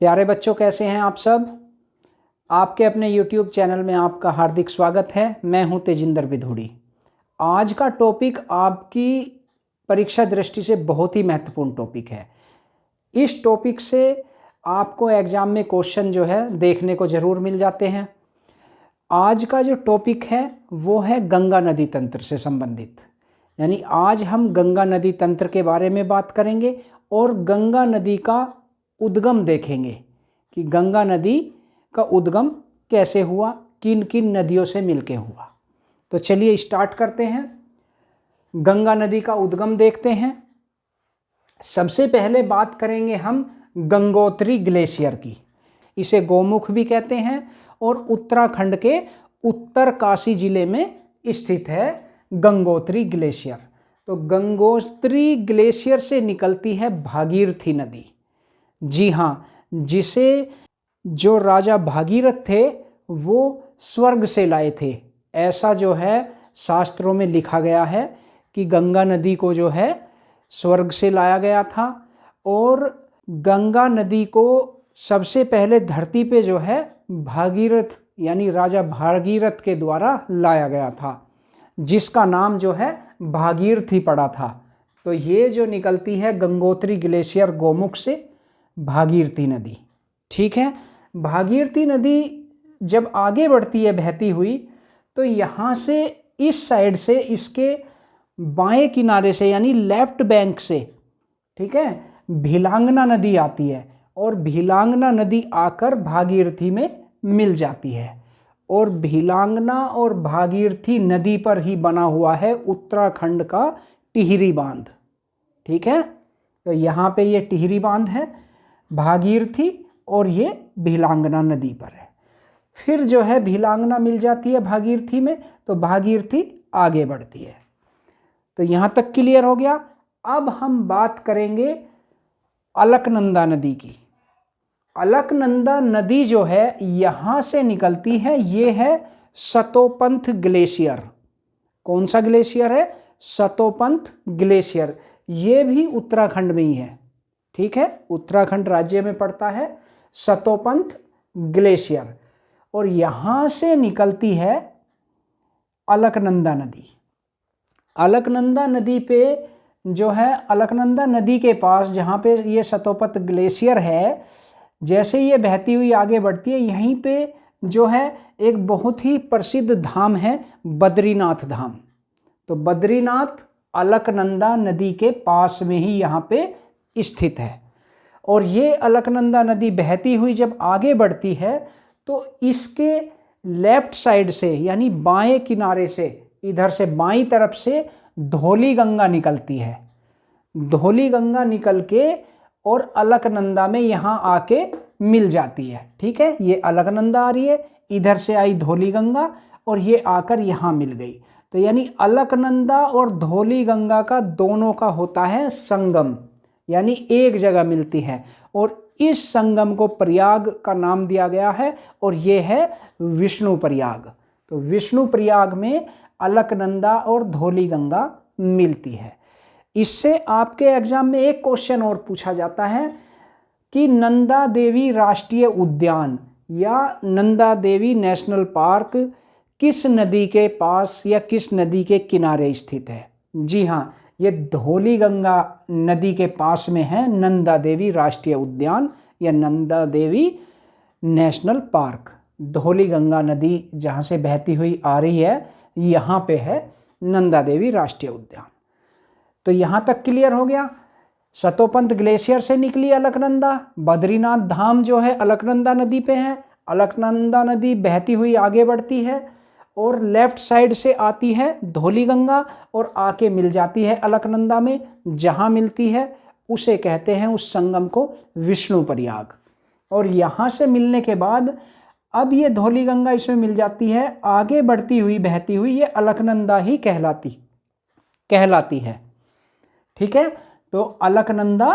प्यारे बच्चों, कैसे हैं आप सब। आपके अपने YouTube चैनल में आपका हार्दिक स्वागत है। मैं हूं तेजिंदर बिधूड़ी। आज का टॉपिक आपकी परीक्षा दृष्टि से बहुत ही महत्वपूर्ण टॉपिक है। इस टॉपिक से आपको एग्जाम में क्वेश्चन जो है देखने को ज़रूर मिल जाते हैं। आज का जो टॉपिक है वो है गंगा नदी तंत्र से संबंधित, यानी आज हम गंगा नदी तंत्र के बारे में बात करेंगे और गंगा नदी का उद्गम देखेंगे कि गंगा नदी का उद्गम कैसे हुआ, किन किन नदियों से मिलके हुआ। तो चलिए स्टार्ट करते हैं। गंगा नदी का उद्गम देखते हैं। सबसे पहले बात करेंगे हम गंगोत्री ग्लेशियर की। इसे गोमुख भी कहते हैं और उत्तराखंड के उत्तरकाशी जिले में स्थित है गंगोत्री ग्लेशियर। तो गंगोत्री ग्लेशियर से निकलती है भागीरथी नदी। जी हाँ, जिसे जो राजा भागीरथ थे वो स्वर्ग से लाए थे, ऐसा जो है शास्त्रों में लिखा गया है कि गंगा नदी को जो है स्वर्ग से लाया गया था। और गंगा नदी को सबसे पहले धरती पे जो है भागीरथ यानी राजा भागीरथ के द्वारा लाया गया था, जिसका नाम जो है भागीरथी पड़ा था। तो ये जो निकलती है गंगोत्री ग्लेशियर गोमुख से भागीरथी नदी, ठीक है। भागीरथी नदी जब आगे बढ़ती है बहती हुई, तो यहाँ से इस साइड से इसके बाएं किनारे से यानी लेफ्ट बैंक से, ठीक है, भिलांगना नदी आती है और भिलांगना नदी आकर भागीरथी में मिल जाती है। और भिलांगना और भागीरथी नदी पर ही बना हुआ है उत्तराखंड का टिहरी बांध, ठीक है। तो यहाँ पे ये टिहरी बांध है भागीरथी और ये भिलांगना नदी पर है। फिर जो है भिलांगना मिल जाती है भागीरथी में, तो भागीरथी आगे बढ़ती है। तो यहाँ तक क्लियर हो गया। अब हम बात करेंगे अलकनंदा नदी की। अलकनंदा नदी जो है यहाँ से निकलती है, ये है सतोपंथ ग्लेशियर। कौन सा ग्लेशियर है? सतोपंथ ग्लेशियर। ये भी उत्तराखंड में ही है, ठीक है, उत्तराखंड राज्य में पड़ता है सतोपंथ ग्लेशियर। और यहाँ से निकलती है अलकनंदा नदी। अलकनंदा नदी पे जो है, अलकनंदा नदी के पास जहाँ पे ये सतोपंथ ग्लेशियर है, जैसे ये बहती हुई आगे बढ़ती है, यहीं पे जो है एक बहुत ही प्रसिद्ध धाम है बद्रीनाथ धाम। तो बद्रीनाथ अलकनंदा नदी के पास में ही यहाँ पे स्थित है। और ये अलकनंदा नदी बहती हुई जब आगे बढ़ती है तो इसके लेफ्ट साइड से यानी बाएं किनारे से, इधर से बाईं तरफ से धौली गंगा निकलती है। धौली गंगा निकल के और अलकनंदा में यहाँ आके मिल जाती है, ठीक है। ये अलकनंदा आ रही है, इधर से आई धौली गंगा और ये आकर यहाँ मिल गई। तो यानी अलकनंदा और धौली गंगा का दोनों का होता है संगम, यानी एक जगह मिलती है। और इस संगम को प्रयाग का नाम दिया गया है और ये है विष्णु प्रयाग। तो विष्णु प्रयाग में अलकनंदा और धौली गंगा मिलती है। इससे आपके एग्जाम में एक क्वेश्चन और पूछा जाता है कि नंदा देवी राष्ट्रीय उद्यान या नंदा देवी नेशनल पार्क किस नदी के पास या किस नदी के किनारे स्थित है। जी हाँ, ये धौली गंगा नदी के पास में है नंदा देवी राष्ट्रीय उद्यान या नंदा देवी नेशनल पार्क। धौली गंगा नदी जहाँ से बहती हुई आ रही है, यहाँ पे है नंदा देवी राष्ट्रीय उद्यान। तो यहाँ तक क्लियर हो गया। सतोपंथ ग्लेशियर से निकली अलकनंदा, बद्रीनाथ धाम जो है अलकनंदा नदी पे है। अलकनंदा नदी बहती हुई आगे बढ़ती है और लेफ्ट साइड से आती है धौली गंगा और आके मिल जाती है अलकनंदा में। जहाँ मिलती है उसे कहते हैं, उस संगम को, विष्णु प्रयाग। और यहाँ से मिलने के बाद अब ये धौली गंगा इसमें मिल जाती है, आगे बढ़ती हुई बहती हुई ये अलकनंदा ही कहलाती है, ठीक है। तो अलकनंदा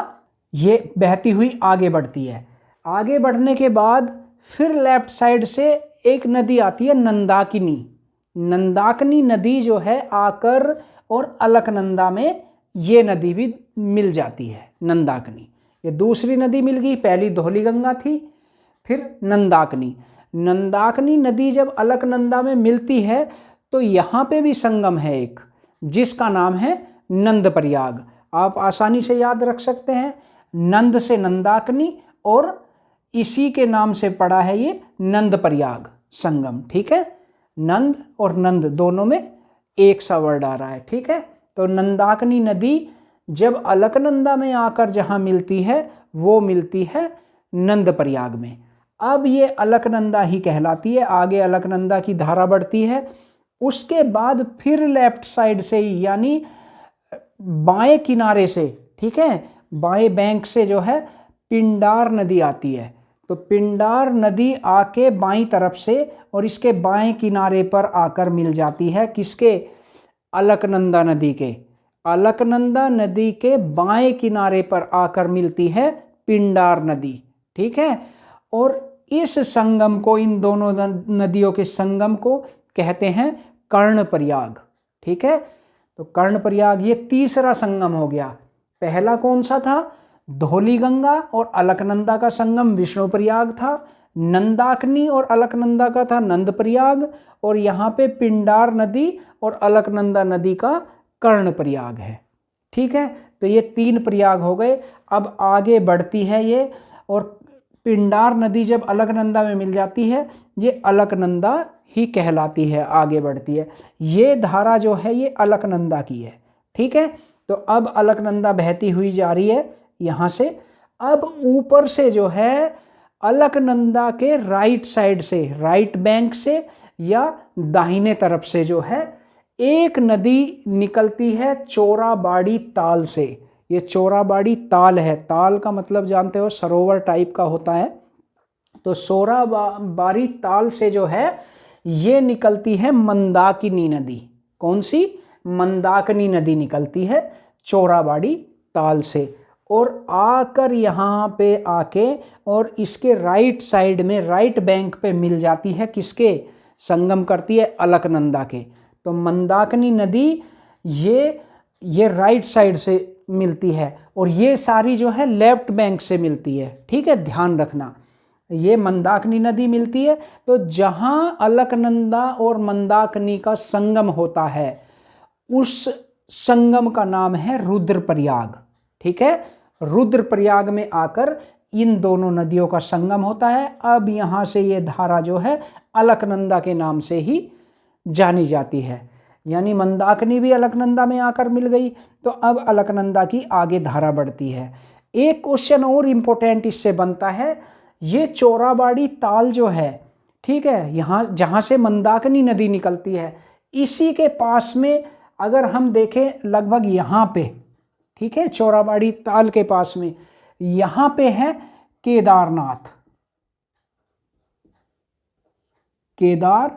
ये बहती हुई आगे बढ़ती है। आगे बढ़ने के बाद फिर लेफ्ट साइड से एक नदी आती है नंदाकिनी। नंदाकिनी नदी जो है आकर और अलकनंदा में ये नदी भी मिल जाती है नंदाकिनी। ये दूसरी नदी मिल गई, पहली धौलीगंगा थी, फिर नंदाकिनी। नंदाकिनी नदी जब अलकनंदा में मिलती है तो यहाँ पे भी संगम है एक, जिसका नाम है नंदप्रयाग। आप आसानी से याद रख सकते हैं, नंद से नंदाकिनी और इसी के नाम से पड़ा है ये नंदप्रयाग संगम। ठीक है, नंद और नंद दोनों में एक सा वर्ड आ रहा है। ठीक है, तो नंदाकिनी नदी जब अलकनंदा में आकर जहाँ मिलती है वो मिलती है नंदप्रयाग में। अब ये अलकनंदा ही कहलाती है। आगे अलकनंदा की धारा बढ़ती है, उसके बाद फिर लेफ्ट साइड से ही यानी बाएं किनारे से, ठीक है, बाएं बैंक से जो है पिंडार नदी आती है। तो पिंडार नदी आके बाईं तरफ से और इसके बाएं किनारे पर आकर मिल जाती है किसके, अलकनंदा नदी के। अलकनंदा नदी के बाएं किनारे पर आकर मिलती है पिंडार नदी। ठीक है, और इस संगम को, इन दोनों नदियों के संगम को कहते हैं कर्णप्रयाग। ठीक है, तो कर्णप्रयाग ये तीसरा संगम हो गया। पहला कौन सा था, धौलीगंगा और अलकनंदा का संगम विष्णुप्रयाग था। नंदाकिनी और अलकनंदा का था नंदप्रयाग, और यहाँ पे पिंडार नदी और अलकनंदा नदी का कर्णप्रयाग है। ठीक है, तो ये 3 प्रयाग हो गए। अब आगे बढ़ती है ये, और पिंडार नदी जब अलकनंदा में मिल जाती है ये अलकनंदा ही कहलाती है, आगे बढ़ती है। ये धारा जो है ये अलकनंदा की है। ठीक है, तो अब अलकनंदा बहती हुई जा रही है यहाँ से। अब ऊपर से जो है अलकनंदा के राइट साइड से, राइट बैंक से या दाहिने तरफ से जो है एक नदी निकलती है चोराबाड़ी ताल से। ये चोराबाड़ी ताल है, ताल का मतलब जानते हो सरोवर टाइप का होता है। तो चोराबाड़ी ताल से जो है ये निकलती है मंदाकिनी नदी। कौन सी, मंदाकिनी नदी निकलती है चोराबाड़ी ताल से, और आकर यहाँ पे आके और इसके राइट साइड में, राइट बैंक पे मिल जाती है किसके, संगम करती है अलकनंदा के। तो मंदाकिनी नदी ये राइट साइड से मिलती है, और ये सारी जो है लेफ्ट बैंक से मिलती है। ठीक है, ध्यान रखना, ये मंदाकिनी नदी मिलती है। तो जहाँ अलकनंदा और मंदाकिनी का संगम होता है उस संगम का नाम है रुद्रप्रयाग। ठीक है, रुद्रप्रयाग में आकर इन दोनों नदियों का संगम होता है। अब यहाँ से ये धारा जो है अलकनंदा के नाम से ही जानी जाती है, यानी मंदाकिनी भी अलकनंदा में आकर मिल गई। तो अब अलकनंदा की आगे धारा बढ़ती है। एक क्वेश्चन और इम्पोर्टेंट इससे बनता है, ये चोराबाड़ी ताल जो है, ठीक है, यहाँ जहाँ से मंदाकिनी नदी निकलती है, इसी के पास में अगर हम देखें लगभग यहाँ पे, ठीक है, चोराबाड़ी ताल के पास में यहाँ पे है केदारनाथ। केदारनाथ,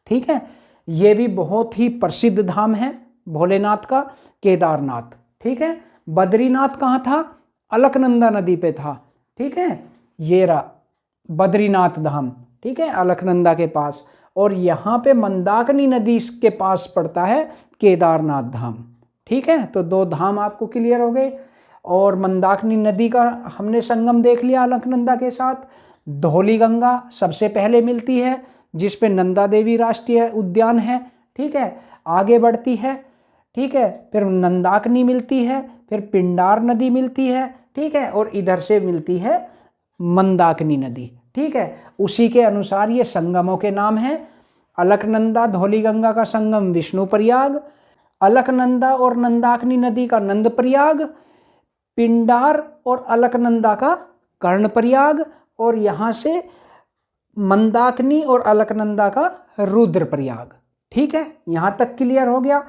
ठीक है, ये भी बहुत ही प्रसिद्ध धाम है भोलेनाथ का, केदारनाथ। ठीक है, बद्रीनाथ कहाँ था, अलकनंदा नदी पे था। ठीक है, ये रहा बद्रीनाथ धाम, ठीक है, अलकनंदा के पास। और यहाँ पे मंदाकिनी नदी के पास पड़ता है केदारनाथ धाम। ठीक है, तो 2 धाम आपको क्लियर हो गए। और मंदाकिनी नदी का हमने संगम देख लिया अलकनंदा के साथ। धौलीगंगा सबसे पहले मिलती है, जिस पे नंदा देवी राष्ट्रीय उद्यान है। ठीक है, आगे बढ़ती है। ठीक है, फिर नंदाकिनी मिलती है, फिर पिंडार नदी मिलती है। ठीक है, और इधर से मिलती है मंदाकिनी नदी। ठीक है, उसी के अनुसार ये संगमों के नाम हैं। अलकनंदा धौलीगंगा का संगम विष्णुप्रयाग, अलकनंदा और नंदाकिनी नदी का नंदप्रयाग, पिंडार और अलकनंदा का कर्णप्रयाग, और यहाँ से मंदाकिनी और अलकनंदा का रुद्रप्रयाग। ठीक है, यहाँ तक क्लियर हो गया।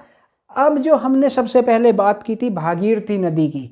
अब जो हमने सबसे पहले बात की थी भागीरथी नदी की,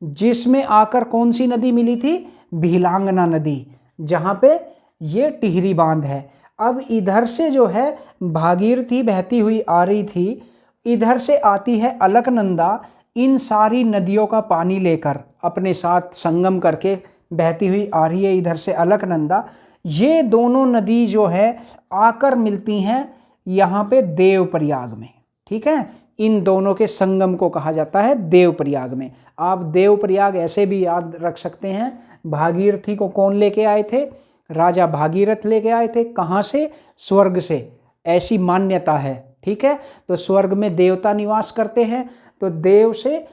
जिसमें आकर कौन सी नदी मिली थी, भीलांगना नदी, जहाँ पे ये टिहरी बांध है। अब इधर से जो है भागीरथी बहती हुई आ रही थी, इधर से आती है अलकनंदा, इन सारी नदियों का पानी लेकर अपने साथ संगम करके बहती हुई आ रही है इधर से अलकनंदा। ये दोनों नदी जो है आकर मिलती हैं यहाँ पे देवप्रयाग में। ठीक है, इन दोनों के संगम को कहा जाता है देवप्रयाग में। आप देवप्रयाग ऐसे भी याद रख सकते हैं, भागीरथी को कौन लेके आए थे? राजा भागीरथ लेके आए थे। कहाँ से? स्वर्ग से, ऐसी मान्यता है। ठीक है, तो स्वर्ग में देवता निवास करते हैं, तो देव से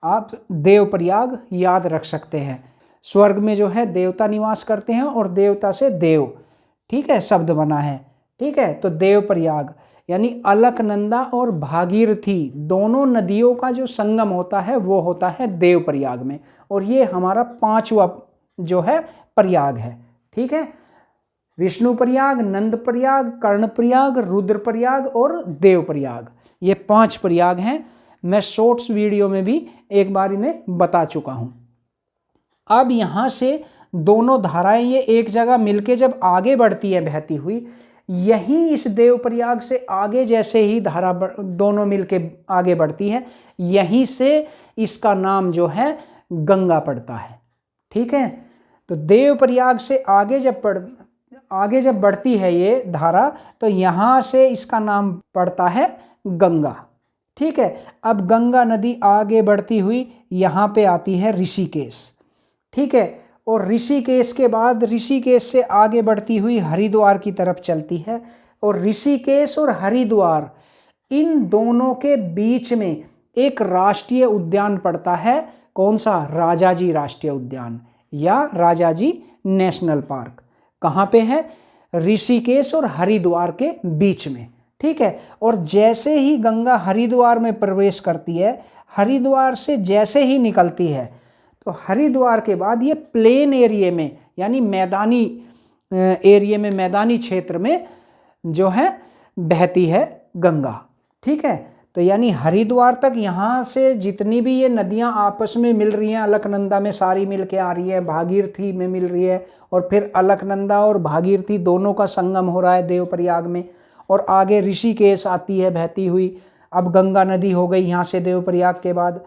आप देवप्रयाग याद रख सकते हैं। स्वर्ग में जो है देवता निवास करते हैं और देवता से देव, ठीक है, शब्द बना है। ठीक है, तो देवप्रयाग यानी अलकनंदा और भागीरथी दोनों नदियों का जो संगम होता है वो होता है देवप्रयाग में, और ये हमारा 5वां जो है प्रयाग है। ठीक है, विष्णु प्रयाग, नंद प्रयाग, कर्ण प्रयाग, रुद्र प्रयाग और देव प्रयाग, ये 5 प्रयाग हैं। मैं शॉर्ट्स वीडियो में भी एक बार इन्हें बता चुका हूं। अब यहाँ से दोनों धाराएं ये एक जगह मिलके जब आगे बढ़ती है बहती हुई, यहीं इस देवप्रयाग से आगे जैसे ही धारा दोनों मिलके आगे बढ़ती है, यहीं से इसका नाम जो है गंगा पड़ता है। ठीक है, तो देवप्रयाग से आगे जब बढ़ती है ये धारा, तो यहाँ से इसका नाम पड़ता है गंगा। ठीक है, अब गंगा नदी आगे बढ़ती हुई यहाँ पे आती है ऋषिकेश। ठीक है, और ऋषिकेश के बाद ऋषिकेश से आगे बढ़ती हुई हरिद्वार की तरफ चलती है, और ऋषिकेश और हरिद्वार इन दोनों के बीच में एक राष्ट्रीय उद्यान पड़ता है। कौन सा? राजाजी राष्ट्रीय उद्यान या राजाजी नेशनल पार्क। कहाँ पे है? ऋषिकेश और हरिद्वार के बीच में। ठीक है, और जैसे ही गंगा हरिद्वार में प्रवेश करती है, हरिद्वार से जैसे ही निकलती है, तो हरिद्वार के बाद ये प्लेन एरिया में यानी मैदानी एरिया में, मैदानी क्षेत्र में जो है बहती है गंगा। ठीक है, तो यानी हरिद्वार तक यहाँ से जितनी भी ये नदियाँ आपस में मिल रही हैं, अलकनंदा में सारी मिल के आ रही है, भागीरथी में मिल रही है, और फिर अलकनंदा और भागीरथी दोनों का संगम हो रहा है देवप्रयाग में, और आगे ऋषिकेश आती है बहती हुई। अब गंगा नदी हो गई यहाँ से देवप्रयाग के बाद,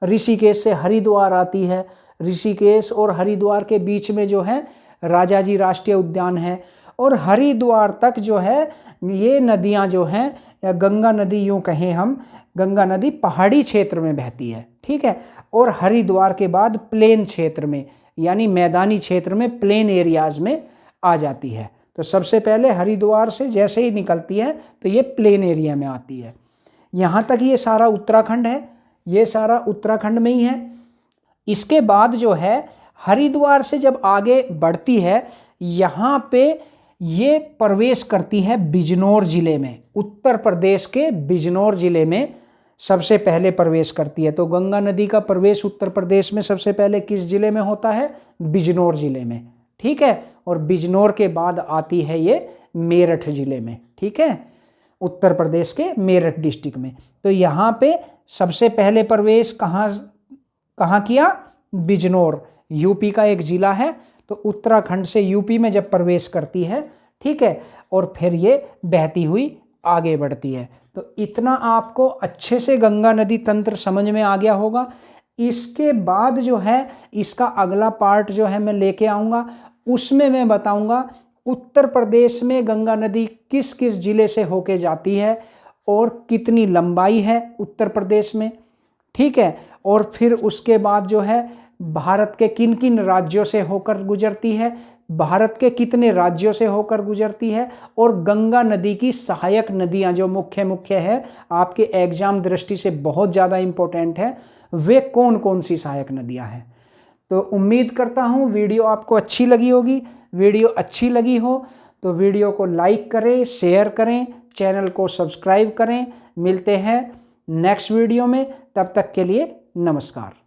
ऋषिकेश से हरिद्वार आती है, ऋषिकेश और हरिद्वार के बीच में जो है राजाजी राष्ट्रीय उद्यान है, और हरिद्वार तक जो है ये नदियाँ जो हैं, या गंगा नदी यूँ कहें हम, गंगा नदी पहाड़ी क्षेत्र में बहती है। ठीक है, और हरिद्वार के बाद प्लेन क्षेत्र में यानी मैदानी क्षेत्र में, प्लेन एरियाज में आ जाती है। तो सबसे पहले हरिद्वार से जैसे ही निकलती है तो ये प्लेन एरिया में आती है। यहाँ तक ये सारा उत्तराखंड है, ये सारा उत्तराखंड में ही है। इसके बाद जो है हरिद्वार से जब आगे बढ़ती है, यहाँ पे ये प्रवेश करती है बिजनौर जिले में, उत्तर प्रदेश के बिजनौर जिले में सबसे पहले प्रवेश करती है। तो गंगा नदी का प्रवेश उत्तर प्रदेश में सबसे पहले किस जिले में होता है? बिजनौर जिले में। ठीक है, और बिजनौर के बाद आती है ये मेरठ जिले में। ठीक है, उत्तर प्रदेश के मेरठ डिस्ट्रिक्ट में। तो यहाँ पे सबसे पहले प्रवेश कहाँ किया? बिजनौर, यूपी का एक जिला है। तो उत्तराखंड से यूपी में जब प्रवेश करती है, ठीक है, और फिर ये बहती हुई आगे बढ़ती है। तो इतना आपको अच्छे से गंगा नदी तंत्र समझ में आ गया होगा। इसके बाद जो है इसका अगला पार्ट जो है मैं लेके आऊँगा, उसमें मैं बताऊँगा उत्तर प्रदेश में गंगा नदी किस किस जिले से होके जाती है और कितनी लंबाई है उत्तर प्रदेश में। ठीक है, और फिर उसके बाद जो है भारत के किन किन राज्यों से होकर गुजरती है, भारत के कितने राज्यों से होकर गुजरती है, और गंगा नदी की सहायक नदियां जो मुख्य है, आपके एग्जाम दृष्टि से बहुत ज़्यादा इम्पोर्टेंट है, वे कौन कौन सी सहायक नदियां हैं। तो उम्मीद करता हूँ वीडियो आपको अच्छी लगी होगी। वीडियो अच्छी लगी हो तो वीडियो को लाइक करें, शेयर करें, चैनल को सब्सक्राइब करें। मिलते हैं नेक्स्ट वीडियो में, तब तक के लिए नमस्कार।